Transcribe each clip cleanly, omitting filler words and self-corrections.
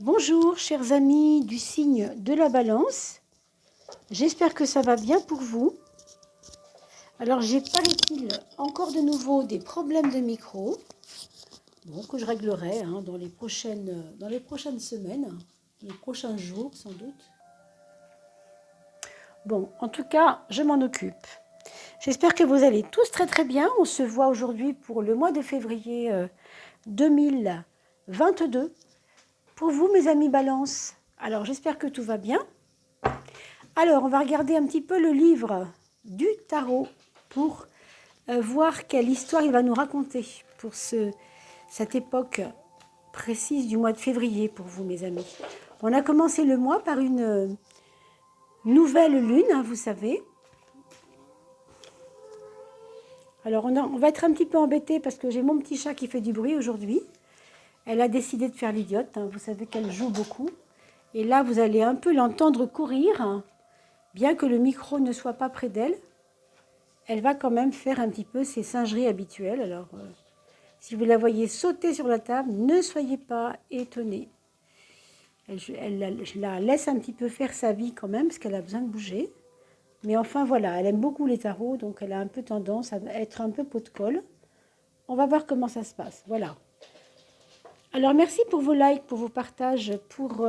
Bonjour chers amis du signe de la Balance, j'espère que ça va bien pour vous. Alors j'ai paraît-il encore de nouveau des problèmes de micro, bon, que je réglerai dans les prochaines semaines, les prochains jours sans doute. Bon, en tout cas, je m'en occupe. J'espère que vous allez tous très très bien. On se voit aujourd'hui pour le mois de février 2022. Pour vous, mes amis Balance, alors j'espère que tout va bien. Alors, on va regarder un petit peu le livre du tarot pour voir quelle histoire il va nous raconter pour cette époque précise du mois de février pour vous, mes amis. On a commencé le mois par une nouvelle lune, vous savez. Alors, on va être un petit peu embêtés parce que j'ai mon petit chat qui fait du bruit aujourd'hui. Elle a décidé de faire l'idiote. Vous savez qu'elle joue beaucoup. Et là, vous allez un peu l'entendre courir, bien que le micro ne soit pas près d'elle. Elle va quand même faire un petit peu ses singeries habituelles. Alors, si vous la voyez sauter sur la table, ne soyez pas étonnés. Je la laisse un petit peu faire sa vie quand même, parce qu'elle a besoin de bouger. Mais enfin, voilà, elle aime beaucoup les tarots, donc elle a un peu tendance à être un peu pot de colle. On va voir comment ça se passe. Voilà. Alors, merci pour vos likes, pour vos partages, pour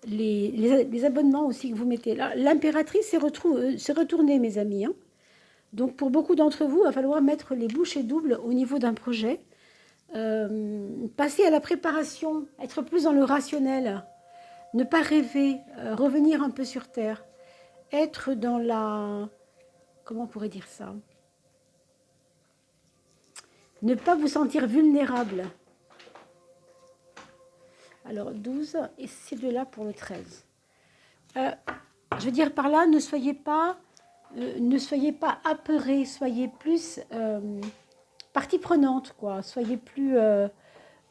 les abonnements aussi que vous mettez. L'impératrice s'est retournée, mes amis. Donc, pour beaucoup d'entre vous, il va falloir mettre les bouchées doubles au niveau d'un projet. Passer à la préparation, être plus dans le rationnel, ne pas rêver, revenir un peu sur terre, être dans la... Comment on pourrait dire ça? Ne pas vous sentir vulnérable. Alors, 12, et ces deux-là pour le 13. Je veux dire par là, ne soyez pas apeurés, soyez plus partie prenante, quoi. Soyez plus...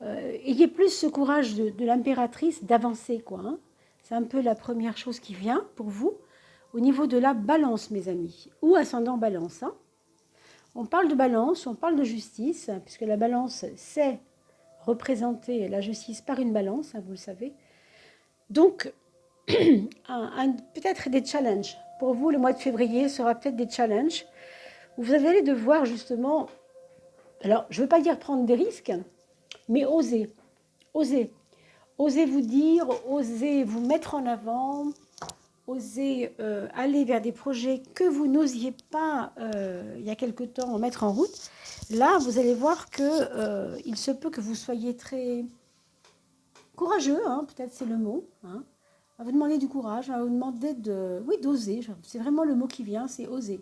ayez plus ce courage de l'impératrice d'avancer, quoi. C'est un peu la première chose qui vient pour vous au niveau de la balance, mes amis, ou ascendant balance. On parle de balance, on parle de justice, puisque la balance, c'est représenter la justice par une balance, vous le savez. Donc, peut-être des challenges. Pour vous, le mois de février sera peut-être des challenges où vous allez devoir justement... Alors, je ne veux pas dire prendre des risques, mais oser. Osez vous dire, osez vous mettre en avant, osez aller vers des projets que vous n'osiez pas il y a quelque temps mettre en route. Là, vous allez voir que il se peut que vous soyez très courageux, peut-être c'est le mot. On va vous demander du courage, on va vous demander d'oser. C'est vraiment le mot qui vient, c'est oser.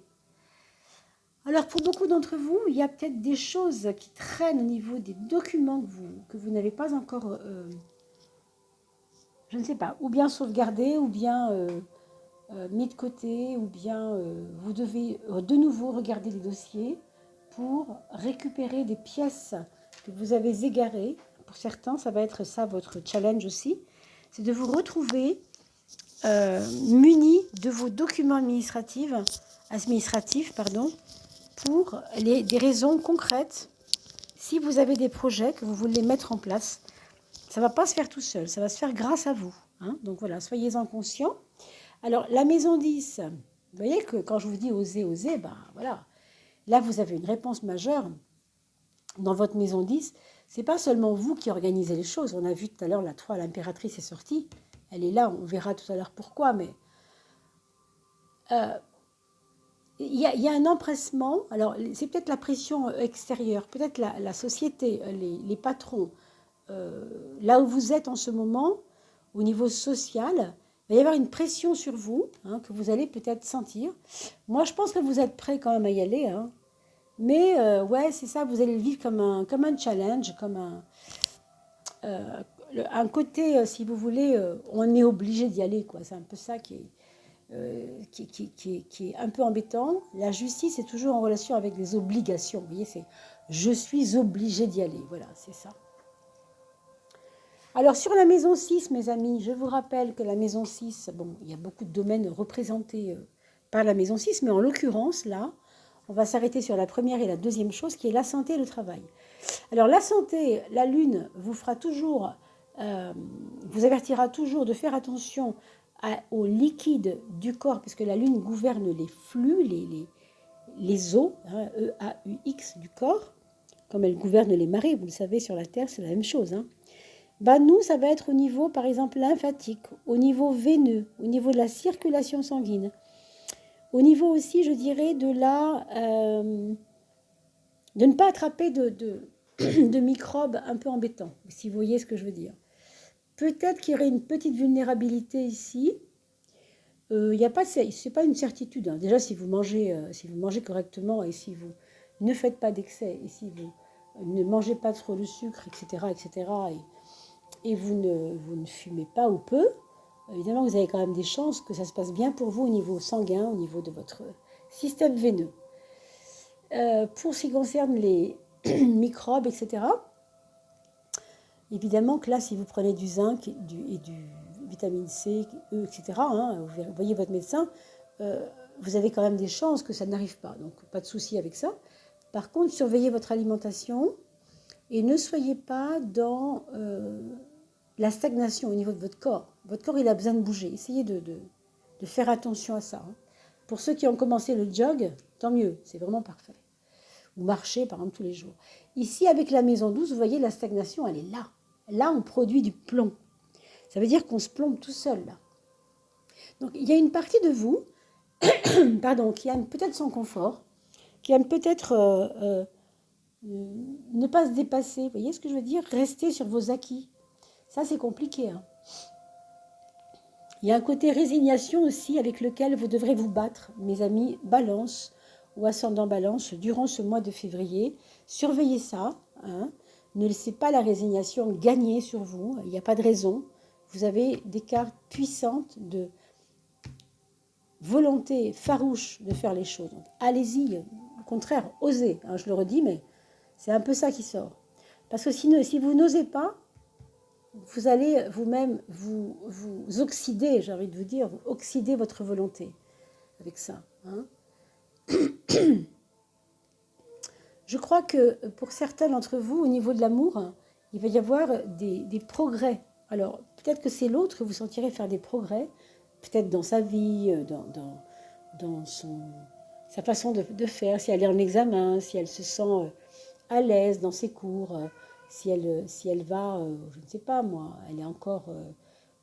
Alors, pour beaucoup d'entre vous, il y a peut-être des choses qui traînent au niveau des documents que vous n'avez pas encore, je ne sais pas, ou bien sauvegardés, ou bien mis de côté, ou bien vous devez de nouveau regarder les dossiers pour récupérer des pièces que vous avez égarées. Pour certains, ça va être ça votre challenge aussi. C'est de vous retrouver munis de vos documents administratifs, pour des raisons concrètes. Si vous avez des projets que vous voulez mettre en place, ça ne va pas se faire tout seul, ça va se faire grâce à vous. Donc voilà, soyez-en conscients. Alors, la maison 10, vous voyez que quand je vous dis oser, voilà. Là, vous avez une réponse majeure dans votre maison 10. Ce n'est pas seulement vous qui organisez les choses. On a vu tout à l'heure la 3, l'impératrice est sortie. Elle est là, on verra tout à l'heure pourquoi, mais il y a un empressement. Alors, c'est peut-être la pression extérieure, peut-être la société, les patrons. Là où vous êtes en ce moment, au niveau social, il va y avoir une pression sur vous, que vous allez peut-être sentir. Moi, je pense que vous êtes prêts quand même à y aller. Mais, ouais, c'est ça, vous allez le vivre comme un challenge, comme un côté, si vous voulez, on est obligé d'y aller, quoi. C'est un peu ça qui est un peu embêtant. La justice est toujours en relation avec des obligations. Vous voyez, c'est je suis obligé d'y aller. Voilà, c'est ça. Alors, sur la maison 6, mes amis, je vous rappelle que la maison 6, bon, il y a beaucoup de domaines représentés par la maison 6, mais en l'occurrence, là, on va s'arrêter sur la première et la deuxième chose, qui est la santé et le travail. Alors, la santé, la lune vous fera toujours vous avertira toujours de faire attention au liquide du corps, puisque la Lune gouverne les flux, les eaux, hein, E-A-U-X du corps, comme elle gouverne les marées, vous le savez, sur la Terre, c'est la même chose. Hein. Bah, nous, ça va être au niveau, par exemple, lymphatique, au niveau veineux, au niveau de la circulation sanguine, au niveau aussi, je dirais, de ne pas attraper de microbes un peu embêtants, si vous voyez ce que je veux dire. Peut-être qu'il y aurait une petite vulnérabilité ici. Y a pas, c'est pas une certitude. Hein. Déjà, si vous mangez correctement et si vous ne faites pas d'excès et si vous ne mangez pas trop de sucre, etc., etc., et vous ne fumez pas ou peu, évidemment, vous avez quand même des chances que ça se passe bien pour vous au niveau sanguin, au niveau de votre système veineux. Pour ce qui concerne les microbes, etc., évidemment que là, si vous prenez du zinc et du vitamine C, E, etc., hein, vous voyez votre médecin, vous avez quand même des chances que ça n'arrive pas. Donc, pas de souci avec ça. Par contre, surveillez votre alimentation et ne soyez pas dans la stagnation au niveau de votre corps. Votre corps, il a besoin de bouger. Essayez de faire attention à ça. Hein. Pour ceux qui ont commencé le jog, tant mieux, c'est vraiment parfait. Ou marcher, par exemple, tous les jours. Ici, avec la maison douce, vous voyez, la stagnation, elle est là. Là, on produit du plomb. Ça veut dire qu'on se plombe tout seul, là. Donc, il y a une partie de vous, pardon, qui aime peut-être son confort, qui aime peut-être ne pas se dépasser. Vous voyez ce que je veux dire? Rester sur vos acquis. Ça, c'est compliqué. Hein. Il y a un côté résignation aussi avec lequel vous devrez vous battre, mes amis, balance ou ascendant balance, durant ce mois de février. Surveillez ça. Hein. Ne laissez pas la résignation gagner sur vous. Il n'y a pas de raison. Vous avez des cartes puissantes de volonté farouche de faire les choses. Allez-y. Au contraire, osez. Hein, je le redis, mais c'est un peu ça qui sort. Parce que sinon, si vous n'osez pas, vous allez vous-même vous oxyder, j'ai envie de vous dire, vous oxyder votre volonté avec ça. Hein. Je crois que pour certains d'entre vous, au niveau de l'amour, il va y avoir des progrès. Alors, peut-être que c'est l'autre que vous sentirez faire des progrès, peut-être dans sa vie, dans sa façon de faire, si elle est en examen, si elle se sent à l'aise dans ses cours, si elle va, je ne sais pas moi, elle est encore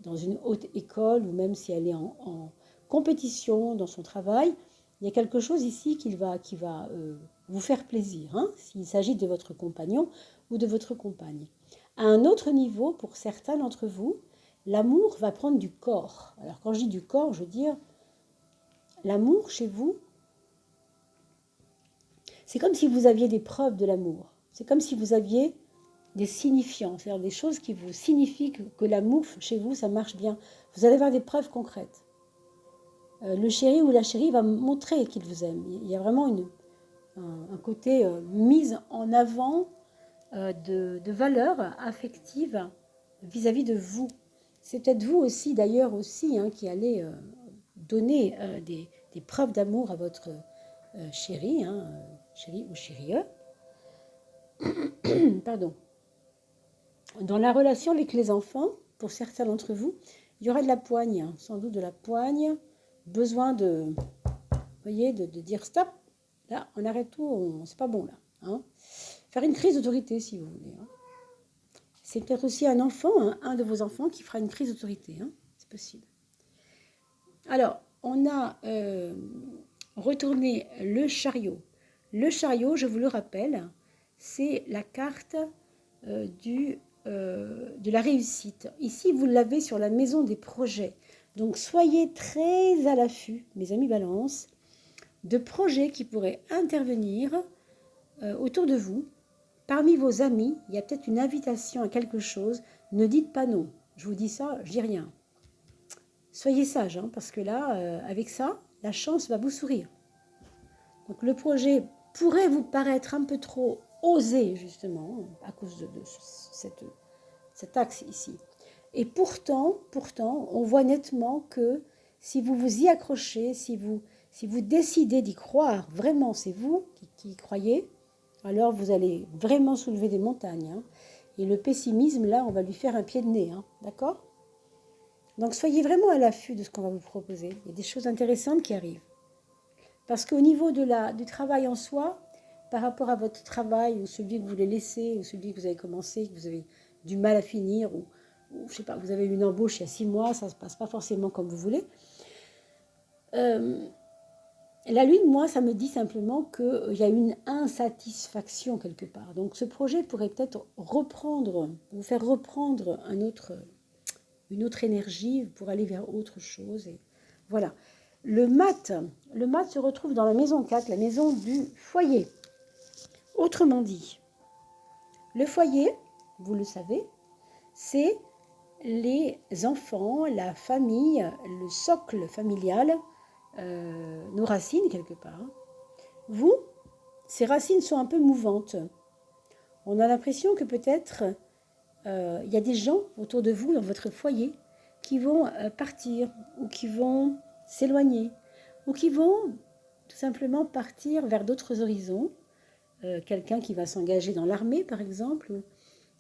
dans une haute école ou même si elle est en compétition dans son travail, il y a quelque chose ici qui va vous faire plaisir, hein, s'il s'agit de votre compagnon ou de votre compagne. À un autre niveau, pour certains d'entre vous, l'amour va prendre du corps. Alors quand je dis du corps, je veux dire, l'amour chez vous, c'est comme si vous aviez des preuves de l'amour. C'est comme si vous aviez des signifiants, c'est-à-dire des choses qui vous signifient que l'amour chez vous, ça marche bien. Vous allez avoir des preuves concrètes. Le chéri ou la chérie va montrer qu'il vous aime. Il y a vraiment un côté mise en avant de valeurs affectives vis-à-vis de vous. C'est peut-être vous aussi, d'ailleurs, aussi, hein, qui allez donner des preuves d'amour à votre chéri, hein, chéri ou chérie. Pardon. Dans la relation avec les enfants, pour certains d'entre vous, il y aura de la poigne, hein, sans doute de la poigne, besoin de, voyez, de dire stop, là, on arrête tout, c'est pas bon là. Hein. Faire une crise d'autorité si vous voulez. Hein. C'est peut-être aussi un enfant, hein, un de vos enfants qui fera une crise d'autorité, hein, c'est possible. Alors, on a retourné le chariot. Le chariot, je vous le rappelle, c'est la carte de la réussite. Ici, vous l'avez sur la maison des projets. Donc, soyez très à l'affût, mes amis Balance, de projets qui pourraient intervenir autour de vous. Parmi vos amis, il y a peut-être une invitation à quelque chose. Ne dites pas non. Je vous dis ça, je dis rien. Soyez sage, hein, parce que là, avec ça, la chance va vous sourire. Donc, le projet pourrait vous paraître un peu trop osé, justement, à cause de cet axe ici. Et pourtant, on voit nettement que si vous vous y accrochez, si vous décidez d'y croire, vraiment, c'est vous qui y croyez, alors vous allez vraiment soulever des montagnes. Hein. Et le pessimisme, là, on va lui faire un pied de nez, hein, d'accord? Donc soyez vraiment à l'affût de ce qu'on va vous proposer. Il y a des choses intéressantes qui arrivent. Parce qu'au niveau du travail en soi, par rapport à votre travail, ou celui que vous voulez laisser, ou celui que vous avez commencé, que vous avez du mal à finir, ou je sais pas, vous avez eu une embauche il y a 6 mois, ça ne se passe pas forcément comme vous voulez. La lune, moi, ça me dit simplement qu'il y a une insatisfaction quelque part. Donc ce projet pourrait peut-être vous faire reprendre une autre énergie pour aller vers autre chose. Et voilà. Le mat se retrouve dans la maison 4, la maison du foyer. Autrement dit, le foyer, vous le savez, c'est les enfants, la famille, le socle familial, nos racines quelque part. Vous, ces racines sont un peu mouvantes. On a l'impression que peut-être il y a des gens autour de vous, dans votre foyer, qui vont partir, ou qui vont s'éloigner, ou qui vont tout simplement partir vers d'autres horizons. Quelqu'un qui va s'engager dans l'armée, par exemple,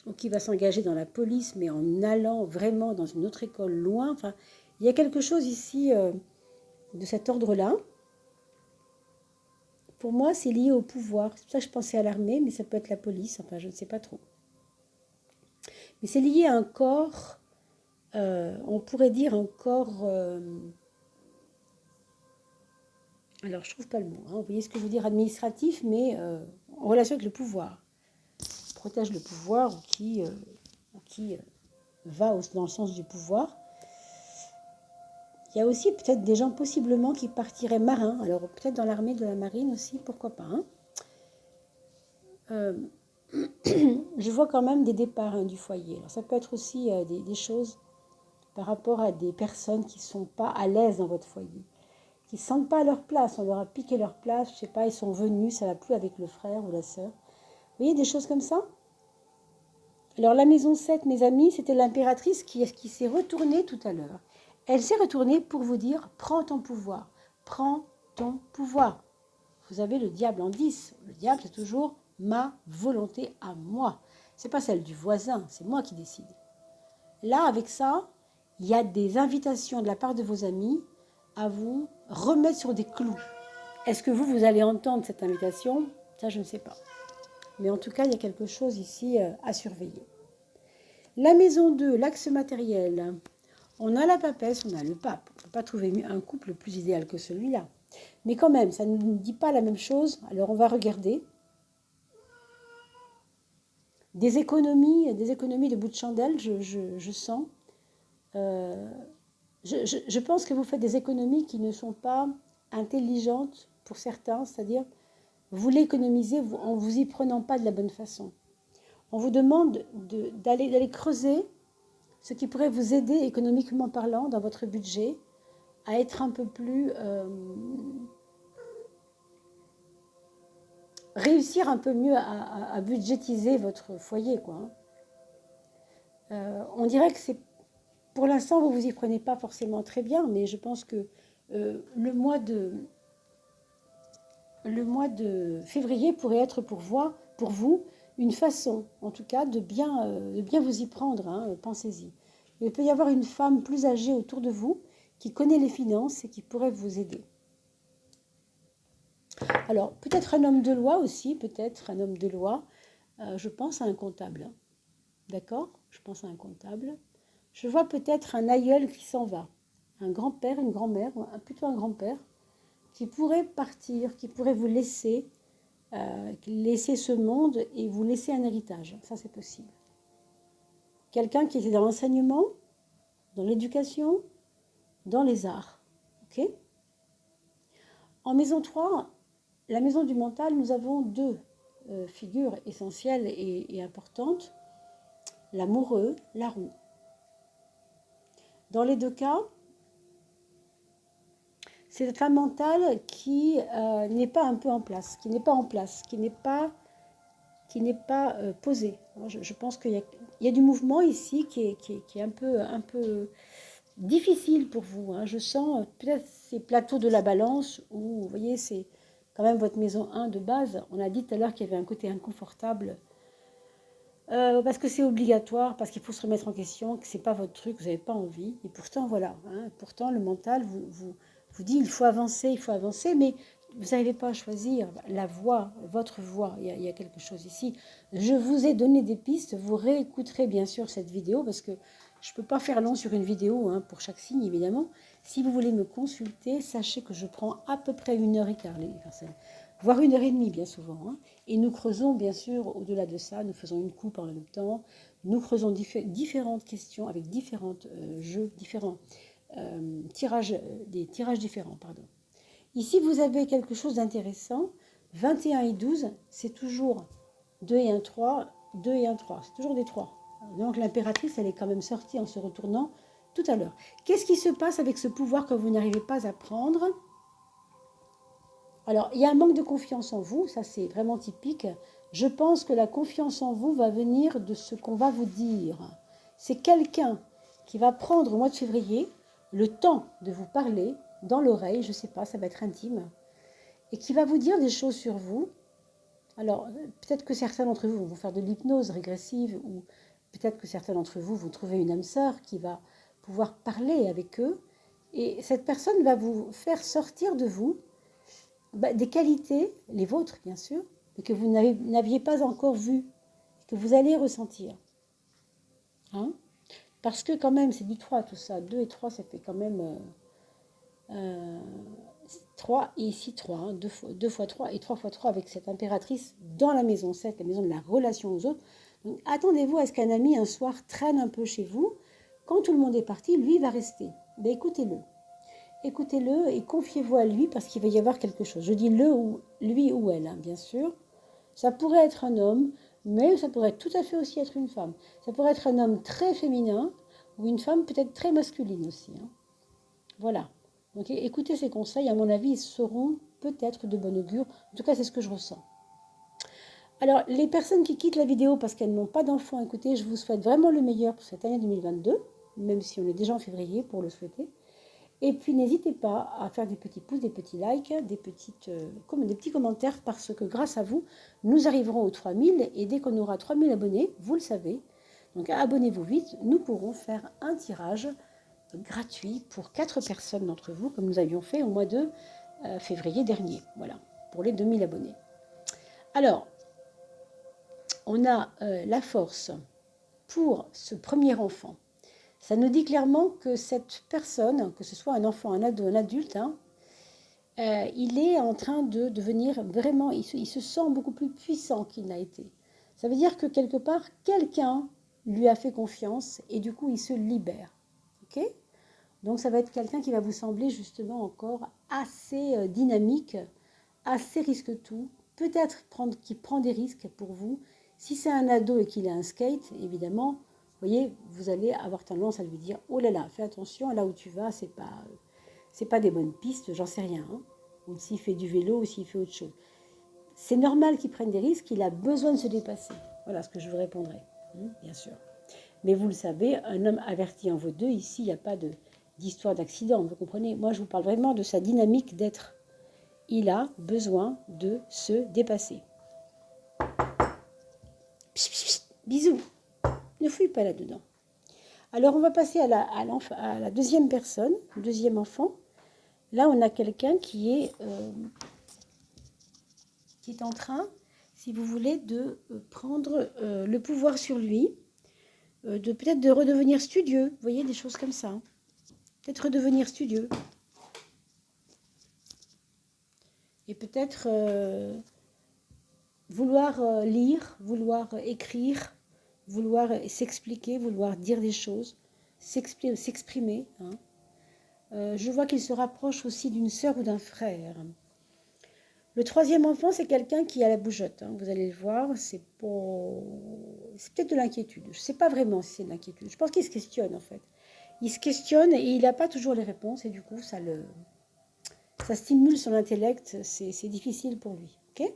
ou qui va s'engager dans la police, mais en allant vraiment dans une autre école loin. Enfin, il y a quelque chose ici de cet ordre-là. Pour moi, c'est lié au pouvoir. C'est pour ça que je pensais à l'armée, mais ça peut être la police, enfin, je ne sais pas trop. Mais c'est lié à un corps, on pourrait dire un corps... alors, je ne trouve pas le mot. Hein, vous voyez ce que je veux dire, administratif, mais en relation avec le pouvoir. Protège le pouvoir ou qui va dans le sens du pouvoir. Il y a aussi peut-être des gens possiblement qui partiraient marins. Alors peut-être dans l'armée, de la marine aussi, pourquoi pas. Hein. Je vois quand même des départs du foyer. Alors ça peut être aussi des choses par rapport à des personnes qui ne sont pas à l'aise dans votre foyer, qui ne se sentent pas à leur place. On leur a piqué leur place, je ne sais pas, ils sont venus, ça ne va plus avec le frère ou la sœur. Vous voyez des choses comme ça? Alors la maison 7, mes amis, c'était l'impératrice qui s'est retournée tout à l'heure. Elle s'est retournée pour vous dire, prends ton pouvoir, prends ton pouvoir. Vous avez le diable en 10. Le diable, c'est toujours ma volonté à moi. Ce n'est pas celle du voisin, c'est moi qui décide. Là, avec ça, il y a des invitations de la part de vos amis à vous remettre sur des clous. Est-ce que vous allez entendre cette invitation? Ça, je ne sais pas. Mais en tout cas, il y a quelque chose ici à surveiller. La maison 2, l'axe matériel. On a la papesse, on a le pape. On ne peut pas trouver un couple plus idéal que celui-là. Mais quand même, ça ne nous dit pas la même chose. Alors, on va regarder. Des économies de bout de chandelle, je sens. Je pense que vous faites des économies qui ne sont pas intelligentes pour certains, c'est-à-dire vous l'économisez en ne vous y prenant pas de la bonne façon. On vous demande d'aller creuser ce qui pourrait vous aider économiquement parlant dans votre budget à être un peu plus... réussir un peu mieux à budgétiser votre foyer, quoi. On dirait que c'est... Pour l'instant, vous ne vous y prenez pas forcément très bien, mais je pense que le mois de février pourrait être pour vous une façon, en tout cas, de bien vous y prendre. Hein, pensez-y. Il peut y avoir une femme plus âgée autour de vous qui connaît les finances et qui pourrait vous aider. Alors, peut-être un homme de loi aussi, peut-être un homme de loi. Je pense à un comptable. D'accord? Je pense à un comptable. Je vois peut-être un aïeul qui s'en va. Un grand-père, une grand-mère, plutôt un grand-père, qui pourrait partir, qui pourrait vous laisser ce monde et vous laisser un héritage. Ça, c'est possible. Quelqu'un qui était dans l'enseignement, dans l'éducation, dans les arts. Ok? En maison 3, la maison du mental, nous avons deux figures essentielles et importantes. L'amoureux, la roue. Dans les deux cas, c'est cette femme mentale qui n'est pas un peu en place, qui n'est pas en place, qui n'est pas posée. Je pense qu'il y a du mouvement ici qui est un peu difficile pour vous. Hein. Je sens peut-être ces plateaux de la balance où, vous voyez, c'est quand même votre maison 1 de base. On a dit tout à l'heure qu'il y avait un côté inconfortable Parce que c'est obligatoire, parce qu'il faut se remettre en question, que c'est pas votre truc, vous n'avez pas envie. Et pourtant, voilà, hein, pourtant le mental vous dit il faut avancer, mais vous n'arrivez pas à choisir la voie, votre voie. Il y a quelque chose ici. Je vous ai donné des pistes, vous réécouterez bien sûr cette vidéo, parce que je ne peux pas faire long sur une vidéo, hein, pour chaque signe évidemment. Si vous voulez me consulter, sachez que je prends à peu près 1 heure et quart, les personnes, voire 1 heure et demie bien souvent, hein. Et nous creusons, bien sûr, au-delà de ça, nous faisons une coupe en même temps, nous creusons différentes questions avec différents jeux, différents tirages, des tirages différents, pardon. Ici, vous avez quelque chose d'intéressant. 21 et 12, c'est toujours 2 et 1, 3, 2 et 1, 3. C'est toujours des 3. Donc l'impératrice, elle est quand même sortie en se retournant tout à l'heure. Qu'est-ce qui se passe avec ce pouvoir que vous n'arrivez pas à prendre? Alors, il y a un manque de confiance en vous, ça c'est vraiment typique. Je pense que la confiance en vous va venir de ce qu'on va vous dire. C'est quelqu'un qui va prendre au mois de février le temps de vous parler dans l'oreille, je ne sais pas, ça va être intime, et qui va vous dire des choses sur vous. Alors, peut-être que certains d'entre vous vont faire de l'hypnose régressive, ou peut-être que certains d'entre vous vont trouver une âme sœur qui va pouvoir parler avec eux, et cette personne va vous faire sortir de vous des qualités, les vôtres bien sûr, mais que vous n'aviez pas encore vues, que vous allez ressentir. Hein? Parce que quand même, c'est du 3 tout ça. 2 et 3, ça fait quand même 3 et ici 3. Hein, 2 fois 3 et 3 fois 3 avec cette impératrice dans la maison 7, la maison de la relation aux autres. Donc attendez-vous à ce qu'un ami un soir traîne un peu chez vous. Quand tout le monde est parti, lui va rester. Ben, écoutez-le. Écoutez-le et confiez-vous à lui parce qu'il va y avoir quelque chose. Je dis le ou lui ou elle, hein, bien sûr. Ça pourrait être un homme, mais ça pourrait tout à fait aussi être une femme. Ça pourrait être un homme très féminin ou une femme peut-être très masculine aussi. Hein. Voilà. Donc écoutez ces conseils, à mon avis, ils seront peut-être de bon augure. En tout cas, c'est ce que je ressens. Alors, les personnes qui quittent la vidéo parce qu'elles n'ont pas d'enfants, écoutez, je vous souhaite vraiment le meilleur pour cette année 2022, même si on est déjà en février pour le souhaiter. Et puis n'hésitez pas à faire des petits pouces, des petits likes, des petits commentaires parce que grâce à vous, nous arriverons aux 3000 et dès qu'on aura 3000 abonnés, vous le savez, donc abonnez-vous vite, nous pourrons faire un tirage gratuit pour 4 personnes d'entre vous comme nous avions fait au mois de février dernier. Voilà, pour les 2000 abonnés. Alors, on a la force pour ce premier enfant. Ça nous dit clairement que cette personne, que ce soit un enfant, un ado, un adulte, hein, il est en train de devenir vraiment, il se sent beaucoup plus puissant qu'il n'a été. Ça veut dire que quelque part, quelqu'un lui a fait confiance et du coup, il se libère. Ok? Donc, ça va être quelqu'un qui va vous sembler justement encore assez dynamique, assez risque-tout, peut-être qui prend des risques pour vous. Si c'est un ado et qu'il a un skate, évidemment, vous voyez, vous allez avoir tendance à lui dire « Oh là là, fais attention, là où tu vas, c'est pas des bonnes pistes, j'en sais rien. Hein. » Ou s'il fait du vélo ou s'il fait autre chose. C'est normal qu'il prenne des risques, il a besoin de se dépasser. Voilà ce que je vous répondrai, bien sûr. Mais vous le savez, un homme averti en vaut deux. Ici, il n'y a pas d'histoire d'accident, vous comprenez? Moi, je vous parle vraiment de sa dynamique d'être. Il a besoin de se dépasser. Psst, psst, psst, bisous. Ne fouille pas là-dedans. Alors, on va passer à la deuxième personne, le deuxième enfant. Là, on a quelqu'un qui est en train, si vous voulez, de prendre le pouvoir sur lui, de peut-être de redevenir studieux. Vous voyez, des choses comme ça. Hein. Peut-être redevenir studieux. Et peut-être vouloir lire, vouloir écrire, vouloir s'expliquer, vouloir dire des choses, s'exprimer. Hein. Je vois qu'il se rapproche aussi d'une sœur ou d'un frère. Le troisième enfant, c'est quelqu'un qui a la bougeotte. Hein. Vous allez le voir, c'est peut-être de l'inquiétude. Je ne sais pas vraiment si c'est de l'inquiétude. Je pense qu'il se questionne en fait. Il se questionne et il n'a pas toujours les réponses et du coup, ça stimule son intellect. C'est difficile pour lui. Okay.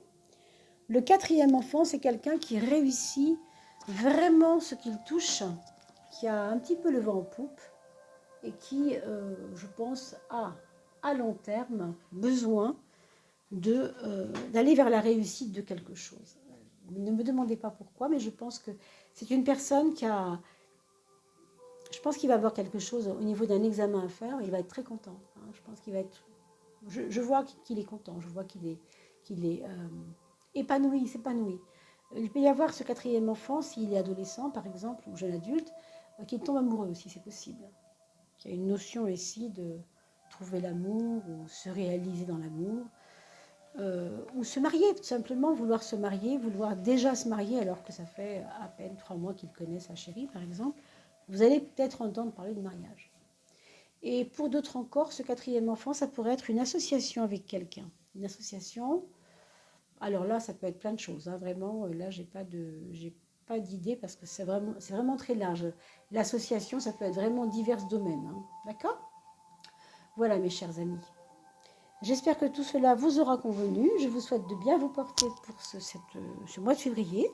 Le quatrième enfant, c'est quelqu'un qui réussit vraiment ce qu'il touche, qui a un petit peu le vent en poupe et qui, je pense, a à long terme besoin d'aller vers la réussite de quelque chose. Ne me demandez pas pourquoi, mais je pense que c'est une personne qui a... Je pense qu'il va avoir quelque chose au niveau d'un examen à faire. Il va être très content, hein. Je pense qu'il va être... Je vois qu'il est content. Je vois qu'il est épanoui, il s'épanouit. Il peut y avoir ce quatrième enfant, s'il est adolescent, par exemple, ou jeune adulte, qu'il tombe amoureux aussi, c'est possible. Il y a une notion ici de trouver l'amour ou se réaliser dans l'amour. Ou se marier, tout simplement, vouloir se marier, vouloir déjà se marier alors que ça fait à peine 3 mois qu'il connaît sa chérie, par exemple. Vous allez peut-être entendre parler de mariage. Et pour d'autres encore, ce quatrième enfant, ça pourrait être une association avec quelqu'un. Une association, alors là, ça peut être plein de choses, hein, vraiment, là, j'ai pas d'idée parce que c'est vraiment très large. L'association, ça peut être vraiment divers domaines, hein, d'accord? Voilà, mes chers amis. J'espère que tout cela vous aura convenu. Je vous souhaite de bien vous porter pour ce mois de février.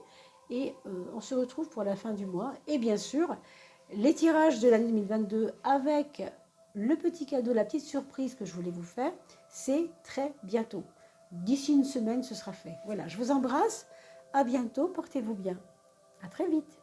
Et on se retrouve pour la fin du mois. Et bien sûr, les tirages de l'année 2022 avec le petit cadeau, la petite surprise que je voulais vous faire, c'est très bientôt. D'ici une semaine, ce sera fait. Voilà, je vous embrasse. À bientôt. Portez-vous bien. À très vite.